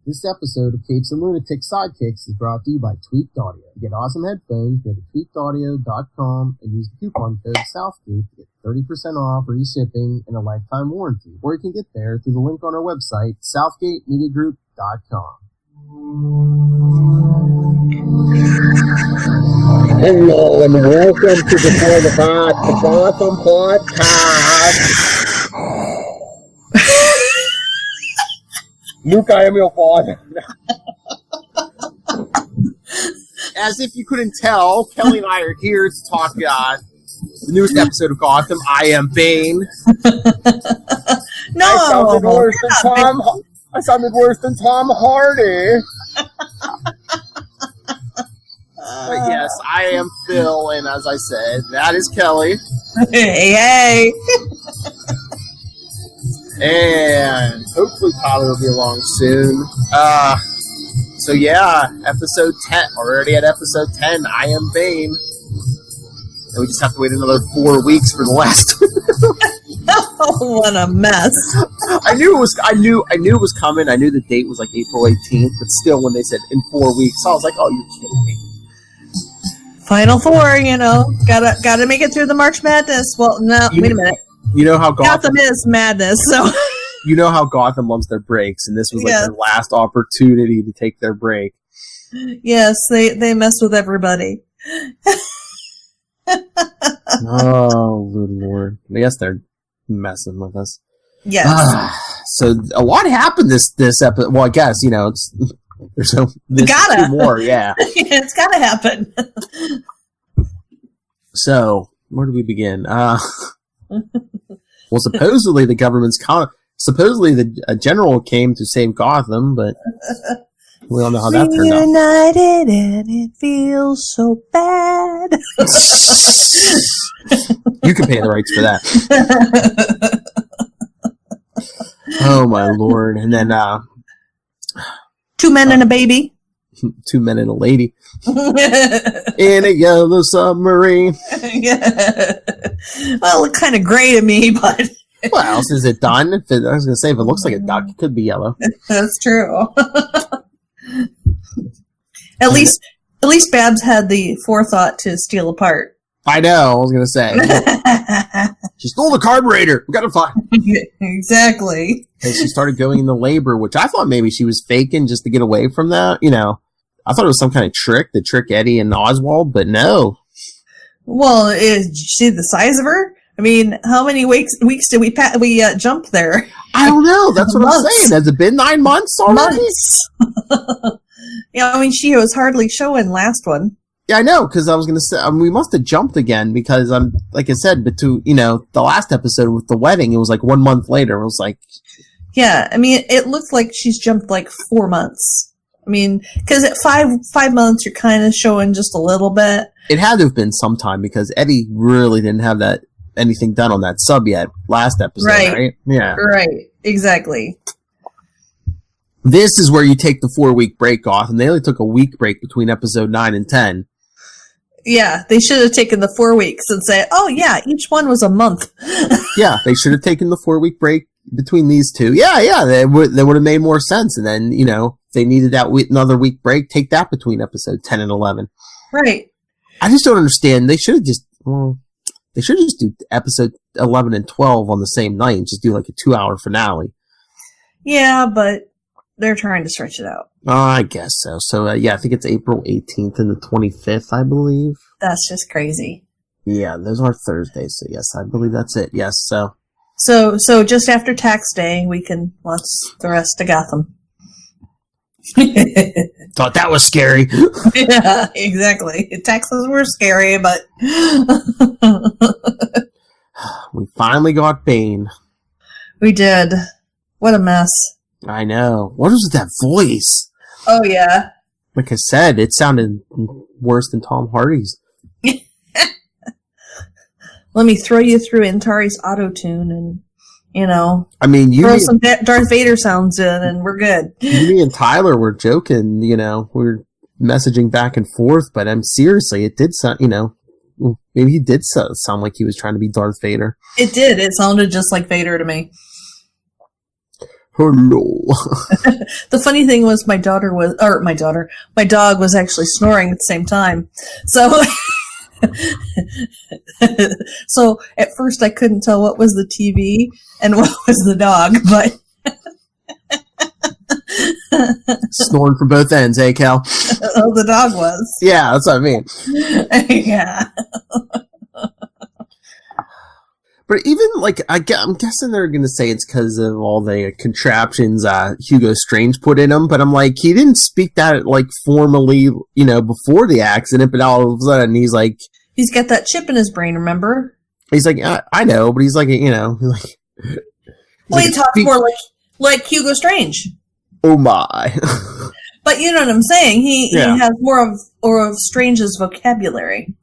This episode of Capes and Lunatic Sidekicks is brought to you by Tweaked Audio. To get awesome headphones, go to tweakedaudio.com and use the coupon code SOUTHGATE to get 30% off, free shipping, and a lifetime warranty. Or you can get there through the link on our website, southgatemediagroup.com. Hello and welcome to the Gotham Podcast. Luke, I am your father. As if you couldn't tell, Kelly and I are here to talk the newest episode of Gotham, I Am Bane. No! I sounded worse than Tom Hardy. But yes, I am Phil, and as I said, that is Kelly. Hey! And hopefully Tyler will be along soon. So yeah, episode 10, already at episode 10, I Am Bane. And we just have to wait another 4 weeks for the last Oh, what a mess. I knew it was coming. I knew the date was like April 18th, but still when they said in 4 weeks, I was like, oh, you're kidding me. Final four, gotta make it through the March Madness. Well, no, wait a minute. You know how Gotham is madness, so. You know how Gotham loves their breaks, and this was like their last opportunity to take their break. Yes, they mess with everybody. Oh, good Lord. I guess they're messing with us. Yes. So a lot happened this episode. Well, I guess, there's two more, yeah. It's gotta happen. So, where do we begin? Well, supposedly the government's supposedly the general came to save Gotham, but we don't know how that turned out. Reunited and it feels so bad. You can pay the rights for that. Oh my Lord! And then 2 men and a baby. 2 men and a lady in a yellow submarine. Yeah. Well, it looked kind of gray to me, but. Well, is it done? I was going to say, if it looks like a duck, it could be yellow. That's true. At least Babs had the forethought to steal a part. I know. I was going to say. She stole the carburetor. We got to find. Exactly. And she started going into labor, which I thought maybe she was faking just to get away from that. I thought it was some kind of trick to trick Eddie and Oswald, but no. Well, did you see the size of her? I mean, how many weeks did we jump there? I don't know. That's what I'm saying. Has it been 9 months already? Months. Yeah, I mean, she was hardly showing last one. Yeah, I know, because I was going to say, we must have jumped again, because, like I said, the last episode with the wedding, it was like 1 month later. It was like... Yeah, I mean, it looks like she's jumped like 4 months. I mean, because at 5 months, you're kind of showing just a little bit. It had to have been sometime, because Eddie really didn't have anything done on that sub yet last episode, right? Yeah. Right, exactly. This is where you take the 4-week break off, and they only took a week break between episode 9 and 10. Yeah, they should have taken the 4 weeks and say, oh yeah, each one was a month. Yeah, they should have taken the 4-week break between these two. Yeah, they would have made more sense, and then, if they needed that another week break, take that between episode 10 and 11. Right. I just don't understand. They should have just do episode 11 and 12 on the same night and just do like a 2-hour finale. Yeah, but they're trying to stretch it out. I guess so. So, I think it's April 18th and the 25th, I believe. That's just crazy. Yeah, those are Thursdays, so yes, I believe that's it. Yes, so. So just after tax day, we can watch the rest of Gotham. Thought that was scary. Yeah, exactly. Taxes were scary, but... We finally got Bane. We did. What a mess. I know. What was that voice? Oh, yeah. Like I said, it sounded worse than Tom Hardy's. Let me throw you through Antari's auto-tune and, I mean, throw some Darth Vader sounds in and we're good. Me and Tyler were joking, we were messaging back and forth, but seriously, it did sound, maybe he did sound like he was trying to be Darth Vader. It did. It sounded just like Vader to me. Hello. The funny thing was my dog was actually snoring at the same time. So, so at first I couldn't tell what was the TV and what was the dog, but Snoring from both ends, eh, Cal? oh, the dog was. Yeah, that's what I mean. Yeah. But even, like, I'm guessing they're going to say it's because of all the contraptions Hugo Strange put in him, but I'm like, he didn't speak that, like, formally, you know, before the accident, but all of a sudden he's like... He's got that chip in his brain, remember? He's like, I know, but he's like, you know... Well, he talks more like Hugo Strange. Oh my. But you know what I'm saying? He has more of Strange's vocabulary.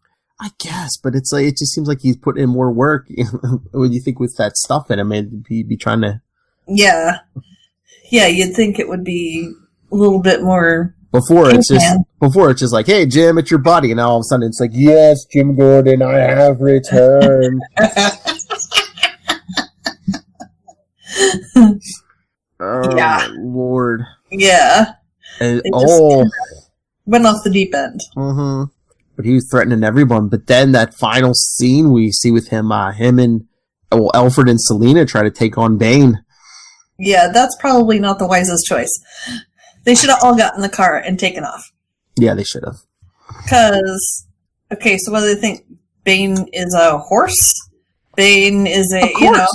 I guess, but it's like, it just seems like he's putting in more work. When you think with that stuff in him, he'd be trying to... Yeah. Yeah, you'd think it would be a little bit more... Before it's just like, hey, Jim, it's your buddy. And all of a sudden it's like, yes, Jim Gordon, I have returned. Oh, yeah. Lord. Yeah. And, went off the deep end. Mm-hmm. But he was threatening everyone. But then that final scene we see with him and Alfred and Selina try to take on Bane. Yeah, that's probably not the wisest choice. They should have all gotten in the car and taken off. Yeah, they should have. Because, okay, so whether they think Bane is a horse, Bane is a, you know...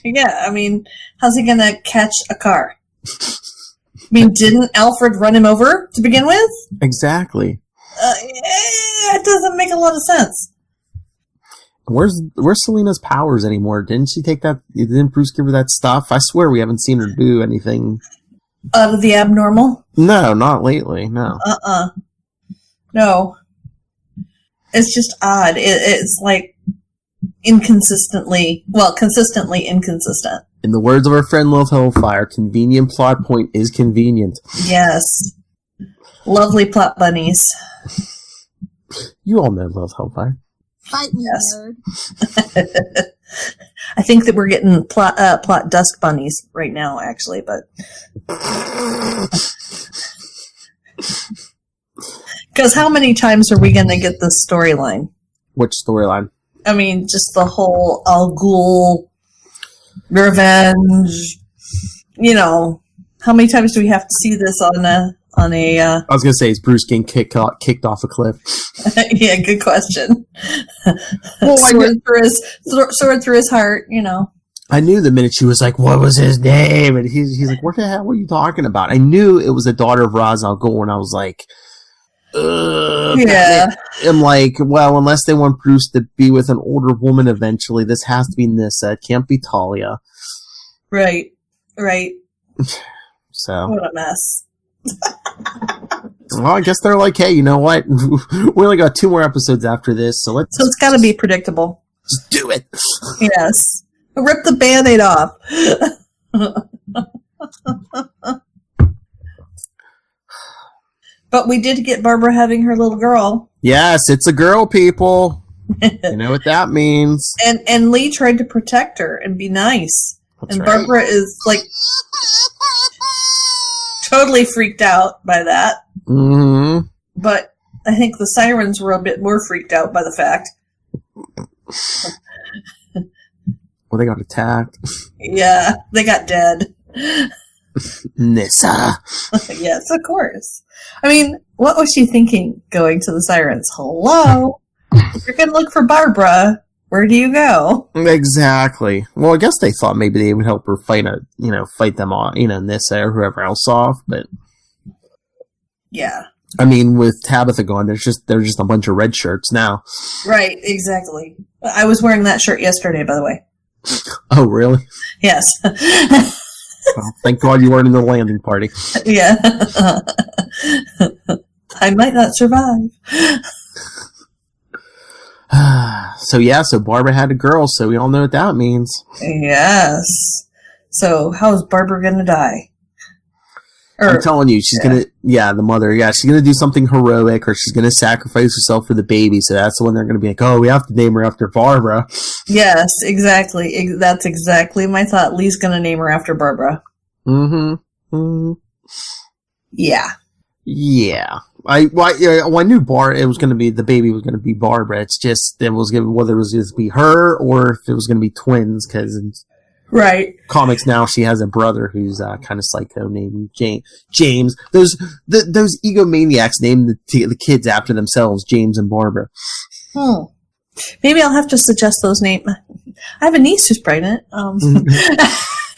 Yeah, I mean, how's he gonna catch a car? I mean, didn't Alfred run him over to begin with? Exactly. It doesn't make a lot of sense. Where's Selina's powers anymore? Didn't she take that? Didn't Bruce give her that stuff? I swear we haven't seen her do anything. Out of the abnormal? No, not lately, no. No. It's just odd. It's like consistently inconsistent. In the words of our friend Love Hellfire, convenient plot point is convenient. Yes. Lovely plot bunnies. You all know Love Hellfire. Fight me, nerd. I think that we're getting plot dust bunnies right now, actually, but because how many times are we going to get this storyline? Which storyline? I mean, just the whole Al Ghul revenge. You know, how many times do we have to see this on a? I was gonna say, is Bruce getting kicked off a cliff? Yeah, good question. Well, sword through his heart. You know. I knew the minute she was like, "What was his name?" and he's like, "What the hell were you talking about?" I knew it was a daughter of Ra's al Ghul, and I was like, yeah. I'm like, well, unless they want Bruce to be with an older woman eventually, this has to be Nyssa. It can't be Talia. Right. So what a mess. Well, I guess they're like, hey, you know what? We only got 2 more episodes after this, so it's got to be predictable. Just do it. Yes. Rip the Band-Aid off. But we did get Barbara having her little girl. Yes, it's a girl, people. You know what that means. And Lee tried to protect her and be nice. That's and right. Barbara is like totally freaked out by that. Mm-hmm. But I think the sirens were a bit more freaked out by the fact. Well, they got attacked. Yeah, they got dead. Nyssa. Yes, of course. I mean, what was she thinking going to the sirens? Hello? If you're going to look for Barbara, where do you go? Exactly. Well, I guess they thought maybe they would help her fight them all, Nyssa or whoever else off, but yeah. I mean, with Tabitha gone, there's just a bunch of red shirts now. Right, exactly. I was wearing that shirt yesterday, by the way. Oh, really? Yes. Well, thank God you weren't in the landing party. Yeah. I might not survive. So Barbara had a girl, so we all know what that means. Yes. So how is Barbara going to die? I'm telling you, she's going to, the mother, she's going to do something heroic, or she's going to sacrifice herself for the baby, so that's when they're going to be like, oh, we have to name her after Barbara. Yes, exactly. That's exactly my thought. Lee's going to name her after Barbara. Yeah. Yeah. I knew it was going to be, the baby was going to be Barbara. It's just, whether it was going to be her or if it was going to be twins, because in comics now she has a brother who's kind of psycho named James. Those egomaniacs named the kids after themselves, James and Barbara. Maybe I'll have to suggest those names. I have a niece who's pregnant.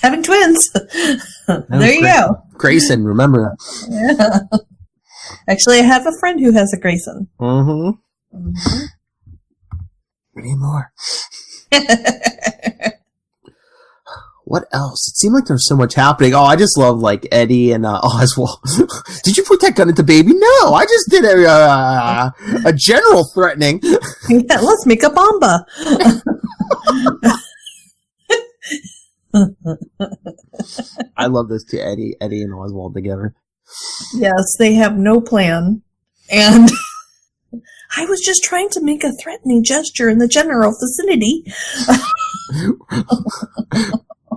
Having twins. There you go. Grayson, remember that. Yeah. Actually, I have a friend who has a Grayson. We need more. What else? It seemed like there's so much happening. Oh, I just love, like, Eddie and Oswald. Did you put that gun at the baby? No, I just did a general threatening. Yeah, let's make a bomba. I love those two, Eddie and Oswald together. Yes, they have no plan. And I was just trying to make a threatening gesture in the general vicinity.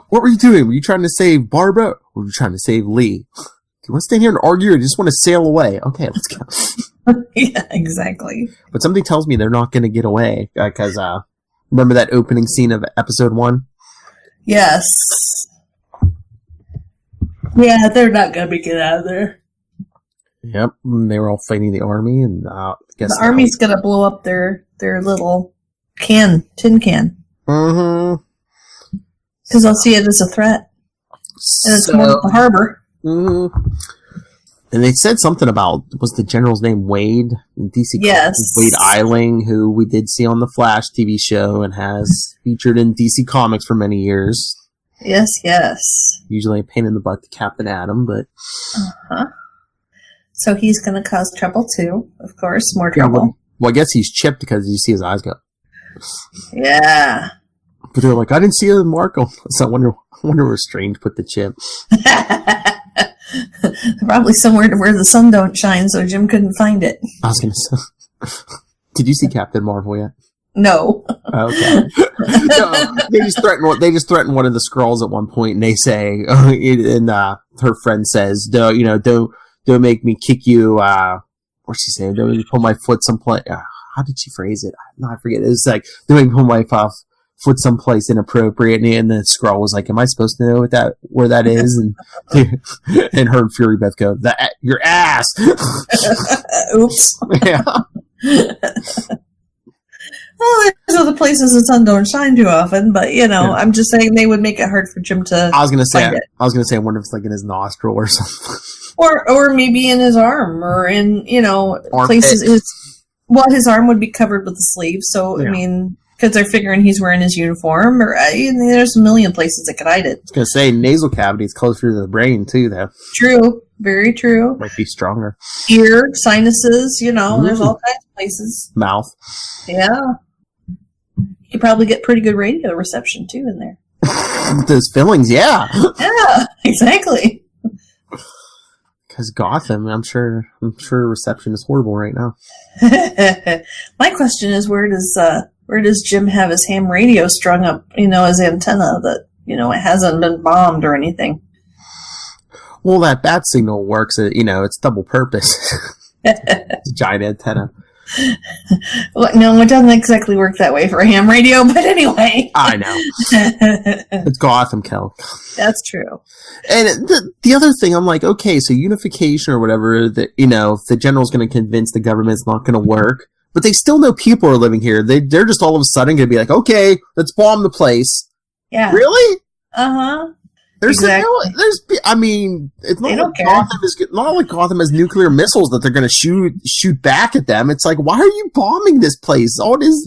What were you doing? Were you trying to save Barbara or were you trying to save Lee? Do you want to stay here and argue or do you just want to sail away? Okay, let's go. Yeah, exactly. But something tells me they're not going to get away because remember that opening scene of episode 1? Yes. Yeah, they're not going to get out of there. Yep, they were all fighting the army, and guess the army's going to blow up their little tin can. Because they'll see it as a threat. And it's more at the harbor. And they said something about, was the general's name Wade in DC? Yes. Wade Eiling, who we did see on the Flash TV show and has featured in DC Comics for many years. Yes, yes. Usually a pain in the butt to Captain Atom, but... So he's going to cause trouble too, of course. More trouble. Well, I guess he's chipped because you see his eyes go. Yeah. But they're like, I didn't see it in Marco. So I wonder where Strange put the chip. Probably somewhere where the sun don't shine, so Jim couldn't find it. I was going to say... Did you see Captain Marvel yet? No. Okay. No, they just threaten one of the Skrulls at one point, and they say, and her friend says, don't make me kick you. What's she saying? Don't make me pull my foot someplace. How did she phrase it? No, I forget. It was like, don't make me pull my foot someplace inappropriate. And the Skrull was like, am I supposed to know where that is? And her and Fury both go, your ass. Oops. Yeah. Well, there's other places the sun don't shine too often, but I'm just saying they would make it hard for Jim to. I was gonna say, I wonder if it's like in his nostril or something, or maybe in his arm, or in places. His arm would be covered with the sleeve, so yeah. I mean, because they're figuring he's wearing his uniform, or there's a million places that could hide it. I was gonna say nasal cavity is closer to the brain too, though. True, very true. Might be stronger. Ear, sinuses, there's all kinds of places. Mouth. Yeah. You could probably get pretty good radio reception, too, in there. Those fillings, yeah. Yeah, exactly. Because Gotham, I'm sure reception is horrible right now. My question is, where does Jim have his ham radio strung up, his antenna that, it hasn't been bombed or anything? Well, that bat signal works, it's double purpose. It's a giant antenna. Well, no, it doesn't exactly work that way for a ham radio, but anyway. I know. It's Gotham, Kel. That's true. And the other thing, I'm like, okay, so unification or whatever, that if the general's going to convince the government it's not going to work, but they still know people are living here. They're just all of a sudden going to be like, okay, let's bomb the place. Yeah. Really? Uh-huh. Exactly. It's not like Gotham has nuclear missiles that they're going to shoot back at them. It's like, why are you bombing this place? All it is,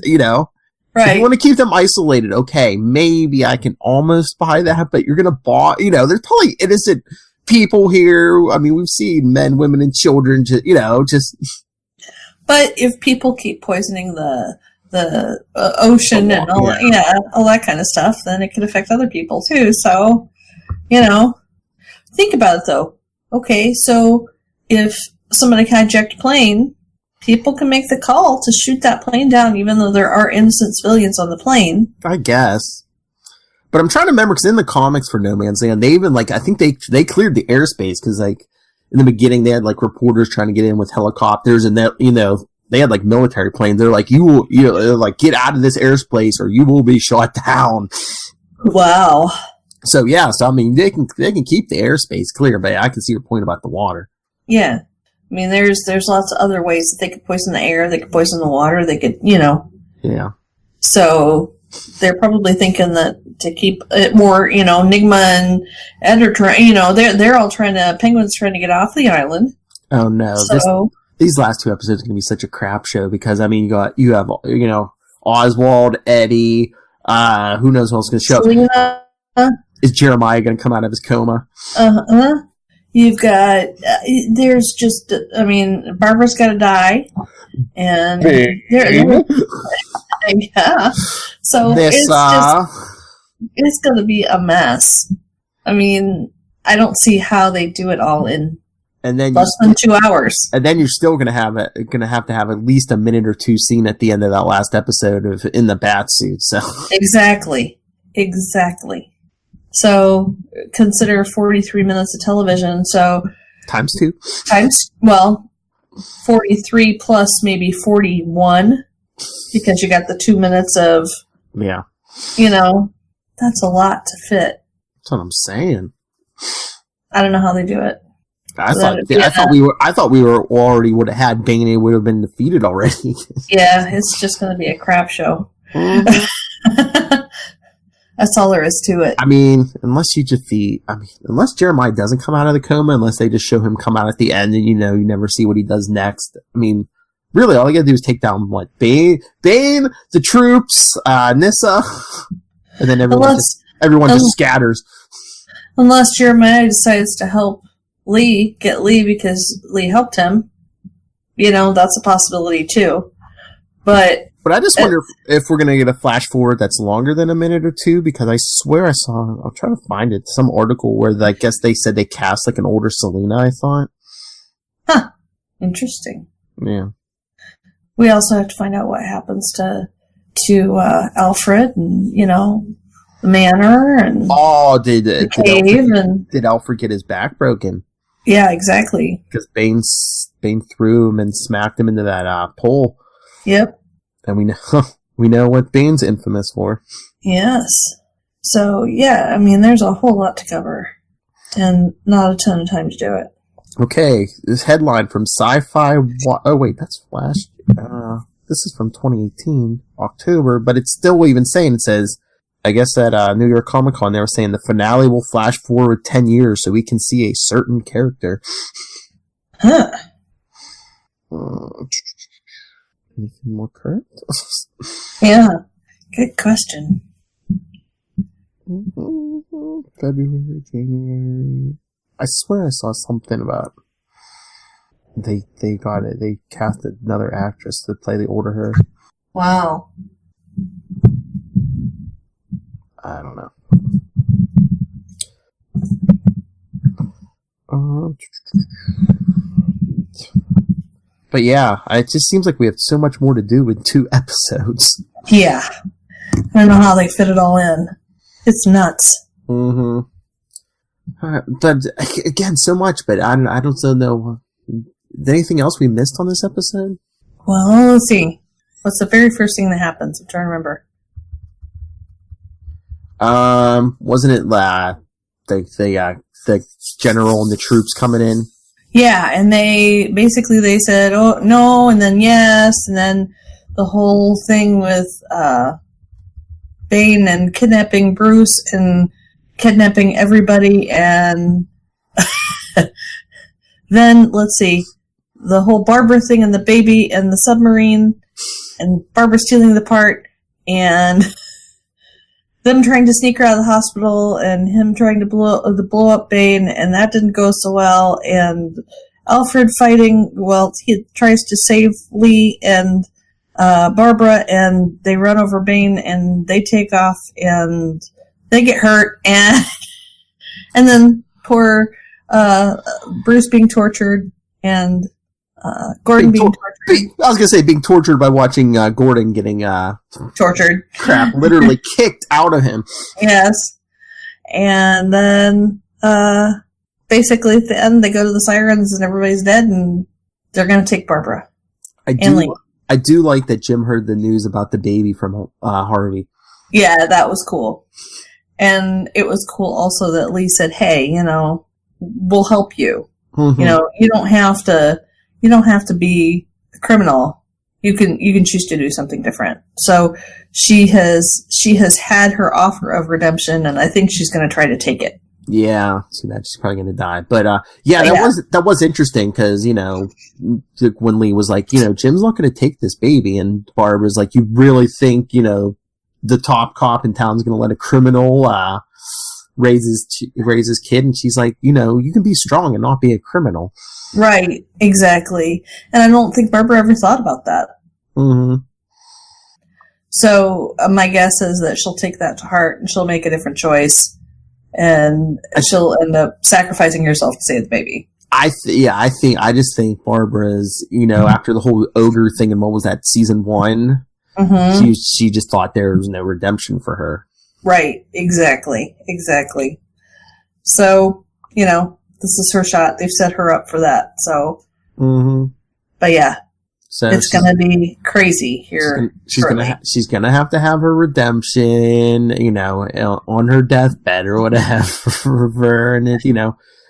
Right. If you want to keep them isolated, okay, maybe I can almost buy that, but you're going to bomb, there's probably innocent people here. I mean, we've seen men, women, and children, just. But if people keep poisoning the ocean and all that kind of stuff, then it could affect other people too. So, think about it though. Okay, so if somebody hijacked a plane, people can make the call to shoot that plane down, even though there are innocent civilians on the plane. I guess. But I'm trying to remember, because in the comics for No Man's Land, they even, like, I think they cleared the airspace, because, like, in the beginning, they had, like, reporters trying to get in with helicopters, and that, you know, they had, like, military planes. They're like, like, get out of this airspace, or you will be shot down. Wow. So, yeah, I mean, they can keep the airspace clear, but I can see your point about the water. Yeah. I mean, there's lots of other ways that they could poison the air, they could poison the water, they could, you know. Yeah. So, they're probably thinking that to keep it more, you know, Nigma and Ed are trying, you know, they're all Penguin's trying to get off the island. Oh, no. So, these last 2 episodes are going to be such a crap show, because, I mean, you have, you know, Oswald, Eddie, who knows what's going to show Selena. Is Jeremiah going to come out of his coma? You've got, there's just, I mean, Barbara's got to die. And, yeah. So, it's going to be a mess. I mean, I don't see how they do it all in less than 2 hours. And then you're still going to have to have at least a minute or two scene at the end of that last episode in the bat suit. So Exactly. So consider 43 minutes of television. So times 2. 43 plus maybe 41, because you got the 2 minutes of, yeah, you know, that's a lot to fit. That's what I'm saying. I don't know how they do it. I thought we were already would have had Bane. It would have been defeated already. Yeah, it's just going to be a crap show. That's all there is to it. I mean, unless Jeremiah doesn't come out of the coma, unless they just show him come out at the end, and you never see what he does next. I mean, really, all you gotta do is take down Bane, the troops, Nyssa, and then everyone just scatters. Unless Jeremiah decides to help get Lee because Lee helped him. You know, that's a possibility too. But I just wonder if we're going to get a flash forward that's longer than a minute or two, because I swear I'm trying to find it, some article where I guess they said they cast like an older Selena, I thought. Huh. Interesting. Yeah. We also have to find out what happens to Alfred and, you know, the manor and did Alfred get his back broken? Yeah, exactly. Because Bane threw him and smacked him into that pole. Yep. And we know what Bane's infamous for. Yes. So yeah, I mean, there's a whole lot to cover, and not a ton of time to do it. Okay, this headline from Sci-Fi. Oh wait, that's Flash. This is from 2018 October, but it's still even saying, it says, I guess at New York Comic Con they were saying the finale will flash forward 10 years so we can see a certain character. Huh. Anything more current? Yeah. Good question. February, January. I swear I saw something about they got it. They casted another actress to play the older her. Wow. I don't know. But yeah, it just seems like we have so much more to do in 2 episodes. Yeah. I don't know how they fit it all in. It's nuts. Mm-hmm. But again, so much, but I don't so know. Is there anything else we missed on this episode? Well, let's see. What's the very first thing that happens? I'm trying to remember. Wasn't it the general and the troops coming in? Yeah, and they said, oh, no, and then yes, and then the whole thing with Bane and kidnapping Bruce and kidnapping everybody, and then, let's see, the whole Barbara thing and the baby and the submarine, and Barbara stealing the part, and them trying to sneak her out of the hospital, and him trying to blow up Bane, and that didn't go so well, and Alfred fighting, well, he tries to save Lee and Barbara, and they run over Bane, and they take off, and they get hurt, and then poor Bruce being tortured, and Gordon being tortured. I was going to say being tortured by watching Gordon getting tortured. Crap, literally kicked out of him. Yes. And then basically at the end they go to the sirens and everybody's dead and they're going to take Barbara. I do like that Jim heard the news about the baby from Harvey. Yeah, that was cool. And it was cool also that Lee said, hey, we'll help you. Mm-hmm. You don't have to be a criminal. You can choose to do something different. So she has had her offer of redemption, and I think she's going to try to take it. Yeah, so that she's probably going to die. But that was interesting because when Lee was like, Jim's not going to take this baby, and Barbara's like, you really think the top cop in town's going to let a criminal raise his kid? And she's like, you can be strong and not be a criminal. Right, exactly. And I don't think Barbara ever thought about that. Mm-hmm. So my guess is that she'll take that to heart and she'll make a different choice, and she'll end up sacrificing herself to save the baby. I just think Barbara's, after the whole ogre thing and what was that, season 1, mm-hmm. she just thought there was no redemption for her. Right, exactly. So, this is her shot. They've set her up for that. So, mm-hmm. But yeah, so it's going to be crazy here. She's going to have to have her redemption, on her deathbed or whatever. And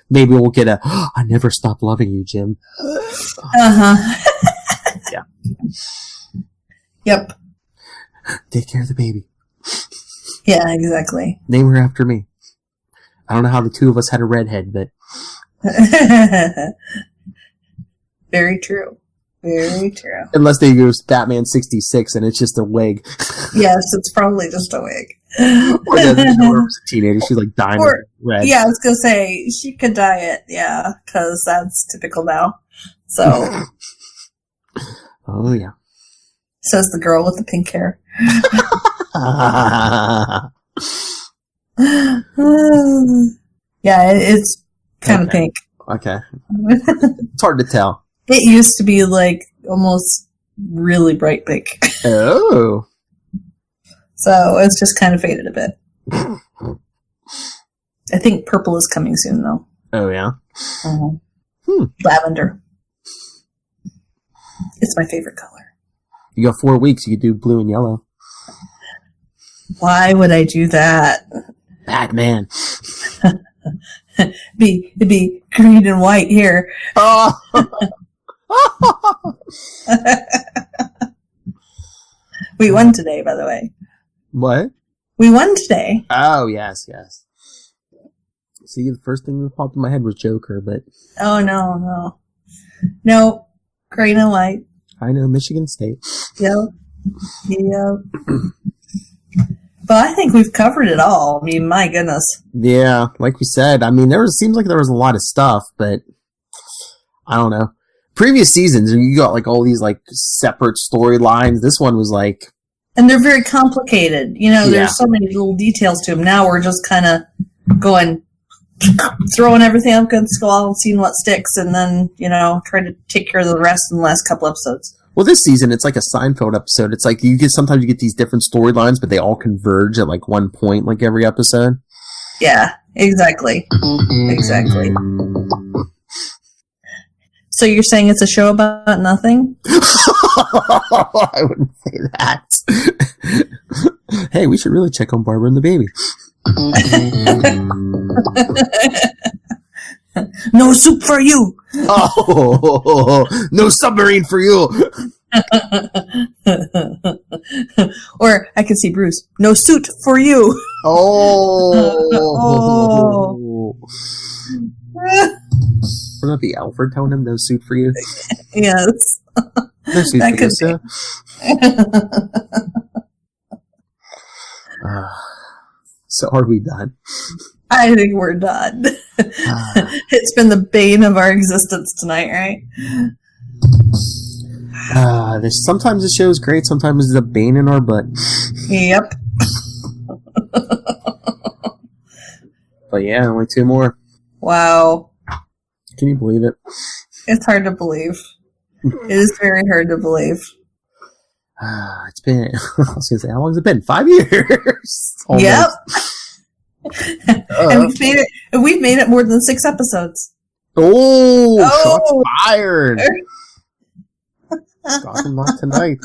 maybe we'll get I never stopped loving you, Jim. Yeah. Yep. Take care of the baby. Yeah, exactly. Name her after me. I don't know how the two of us had a redhead, but... Very true. Very true. Unless they use Batman 66 and it's just a wig. Yes, it's probably just a wig. Or the girl was a teenager. She's like dying of red. Yeah, I was going to say, she could dye it, yeah, because that's typical now. So... Oh, yeah. Says the girl with the pink hair. Yeah, it's kind of pink. Okay. It's hard to tell. It used to be like almost really bright pink. Oh. So it's just kind of faded a bit. I think purple is coming soon, though. Oh, yeah? Lavender. It's my favorite color. You got 4 weeks. You could do blue and yellow. Why would I do that? Batman. It'd be green and white here. Oh. We won today, by the way. What? We won today. Oh, yes. See, the first thing that popped in my head was Joker, but... Oh, no. No, green and white. I know, Michigan State. Yep. But I think we've covered it all. I mean, my goodness. Yeah, like we said, I mean, seems like there was a lot of stuff, but I don't know. Previous seasons, you got like all these like separate storylines. This one was like... And they're very complicated. There's so many little details to them. Now we're just kind of going, throwing everything up against the wall and seeing what sticks, and then, trying to take care of the rest in the last couple episodes. Well, this season, it's like a Seinfeld episode. It's like sometimes you get these different storylines, but they all converge at like one point, like every episode. Yeah, exactly. So you're saying it's a show about nothing? I wouldn't say that. Hey, we should really check on Barbara and the baby. No soup for you. Oh, no submarine for you. Or I can see Bruce. No suit for you. Oh. Would that be Alfred telling him no suit for you? Yes. No suit for you, sir. So are we done? I think we're done. It's been the bane of our existence tonight, right? Sometimes the show is great, sometimes it's a bane in our butt. Yep. But yeah, only 2 more. Wow. Can you believe it? It's hard to believe. It is very hard to believe. It's been, I was going to say, how long has it been? 5 years. Yep. And we've made it more than 6 episodes. Shots fired. Gotham not tonight.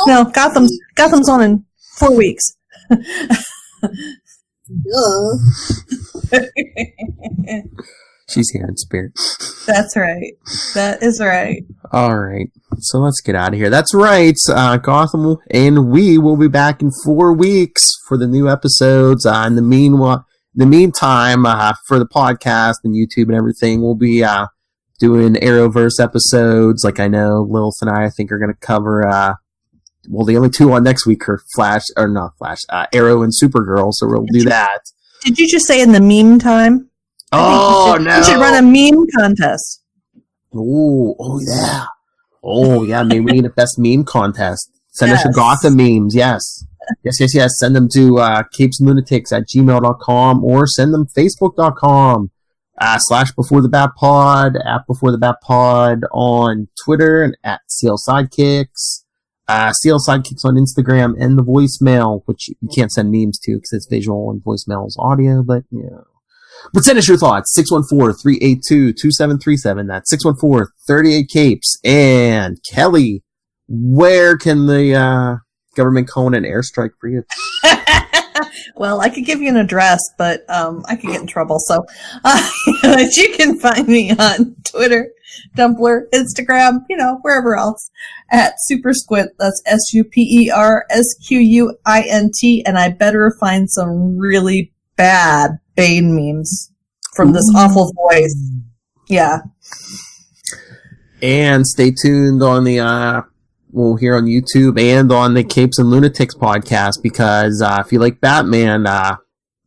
No, Gotham's on in 4 weeks. She's here in spirit. That's right. That is right. All right. So let's get out of here. That's right. Gotham and we will be back in 4 weeks for the new episodes. In the meantime, for the podcast and YouTube and everything, we'll be doing Arrowverse episodes. Like I know Lilith and I think are going to cover. The only 2 on next week are Arrow and Supergirl. So we'll do that. Did you just say in the meme time? No! You should run a meme contest. Oh yeah. Oh yeah, maybe we need a best meme contest. Send us your Gotham memes, yes. Yes. Send them to capesandlunatics@gmail.com or send them facebook.com /BeforeTheBatPod, @BeforeTheBatPod on Twitter and @CLSidekicks. CL Sidekicks on Instagram and the voicemail, which you can't send memes to because it's visual and voicemail is audio, but But send us your thoughts, 614-382-2737. That's 614-38-CAPES. And Kelly, where can the government call in an airstrike for you? Well, I could give you an address, but I could get in trouble. So you can find me on Twitter, Tumblr, Instagram, wherever else, at SuperSquint. That's SuperSquint. And I better find some really bad Bane memes from this awful voice. Yeah. And stay tuned on the we'll hear on YouTube and on the Capes and Lunatics podcast, because if you like Batman,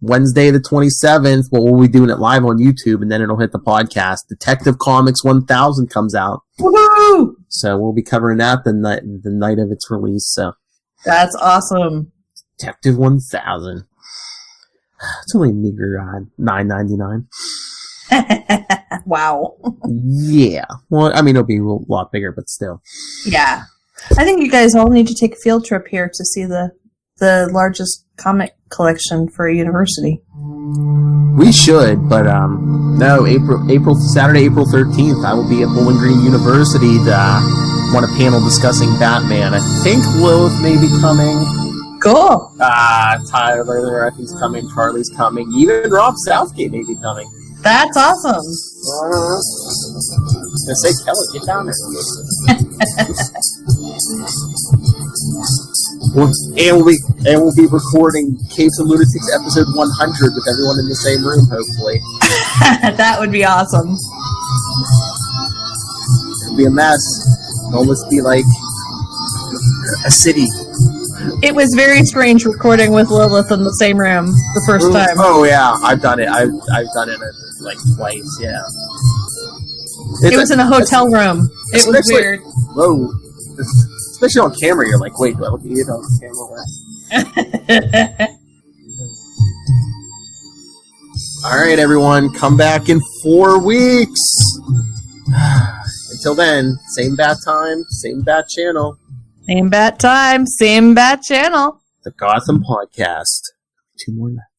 Wednesday the 27th, we'll be doing it live on YouTube, and then it'll hit the podcast. Detective Comics 1000 comes out. Woohoo! So we'll be covering that the night of its release. So that's awesome. Detective 1000. It's only a meager $9.99. Wow. Yeah. Well, I mean, it'll be a lot bigger, but still. Yeah. I think you guys all need to take a field trip here to see the largest comic collection for a university. We should, but no. Saturday, April 13th, I will be at Bowling Green University to on a panel discussing Batman. I think Lilith may be coming. Cool. Tyler, I think, is coming. Charlie's coming. Even Rob Southgate may be coming. That's awesome. I was gonna say, Kelly, get down there. And we'll be recording Capes and Lunatics episode 100 with everyone in the same room, hopefully. That would be awesome. It'll be a mess. It'll almost be like a city. It was very strange recording with Lilith in the same room the first time. Oh yeah, I've done it. I've done it like twice. Yeah. It was in a hotel room. It was weird. Whoa. Especially on camera, you're like, wait, do I look at you on camera? All right, everyone, come back in 4 weeks. Until then, same bat time, same bat channel. Same bat time, same bat channel. The Gotham Podcast. 2 more left.